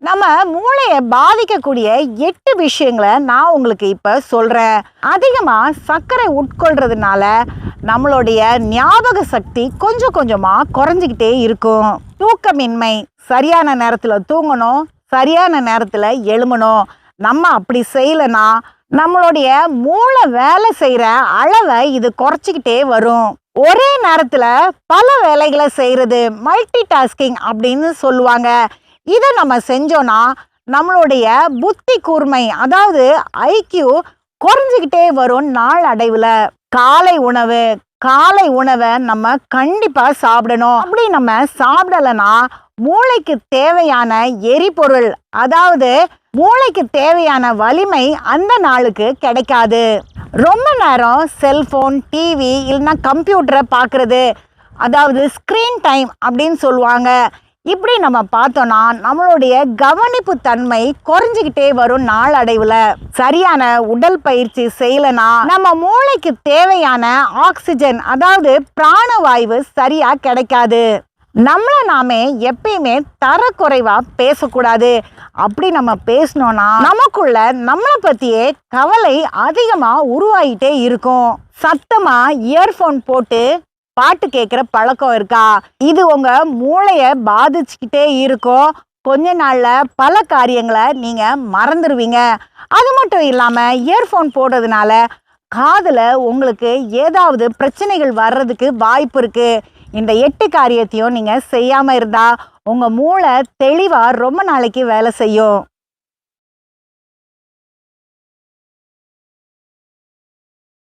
நம்ம மூளையை பாதிக்கக்கூடிய 8 விஷயங்களை நான் உங்களுக்கு இப்போ சொல்கிறேன். அதிகமாக சர்க்கரை உட்கொள்றதுனால நம்மளுடைய ஞாபக சக்தி கொஞ்சம் கொஞ்சமாக குறைஞ்சிக்கிட்டே இருக்கும். தூக்கமின்மை, சரியான நேரத்தில் தூங்கணும், சரியான நேரத்தில் எழும்பணும். நம்ம அப்படி செய்யலைன்னா நம்மளுடைய மூளை வேலை செய்கிற அளவை இது குறைச்சிக்கிட்டே வரும். ஒரே நேரத்தில் பல வேலைகளை செய்கிறது மல்டி டாஸ்கிங் அப்படின்னு சொல்லுவாங்க. இதை நம்ம செஞ்சோன்னா நம்மளுடைய புத்தி கூர்மை, அதாவது ஐக்யூ குறைஞ்சிக்கிட்டே வரும் நாள் அடைவில். காலை உணவை நம்ம கண்டிப்பாக சாப்பிடணும். அப்படி நம்ம சாப்பிடலைன்னா மூளைக்கு தேவையான எரிபொருள், அதாவது மூளைக்கு தேவையான வலிமை அந்த நாளுக்கு கிடைக்காது. ரொம்ப நேரம் செல்ஃபோன், டிவி இல்லைன்னா கம்ப்யூட்டரை பார்க்குறது, அதாவது ஸ்க்ரீன் டைம் அப்படின்னு சொல்லுவாங்க. இப்படி நம்ம பார்த்தோன்னா நம்மளுடைய கவனிப்பு தன்மை குறைஞ்சிக்கிட்டே வரும் நாள் அடைவில். சரியான உடல் பயிற்சி செய்யலைன்னா நம்ம மூளைக்கு தேவையான ஆக்சிஜன், அதாவது பிராணவாயு சரியாக கிடைக்காது. நம்மளை நாமே எப்பயுமே தரக்குறைவாக பேசக்கூடாது. அப்படி நம்ம பேசணும்னா நமக்குள்ள நம்மளை பற்றியே கவலை அதிகமாக உருவாகிட்டே இருக்கும். சத்தமாக இயர்ஃபோன் போட்டு பாட்டு கேட்குற பழக்கம் இருக்கா? இது உங்கள் மூளையை பாதிச்சுக்கிட்டே இருக்கும். கொஞ்ச நாளில் பல காரியங்களை நீங்கள் மறந்துடுவீங்க. அது மட்டும் இல்லாமல் இயர்ஃபோன் போடுறதுனால காதில் உங்களுக்கு ஏதாவது பிரச்சனைகள் வர்றதுக்கு வாய்ப்பு இருக்குது. இந்த 8 காரியத்தையும் நீங்கள் செய்யாமல் இருந்தால் உங்கள் மூளை தெளிவாக ரொம்ப நாளைக்கு வேலை செய்யும்.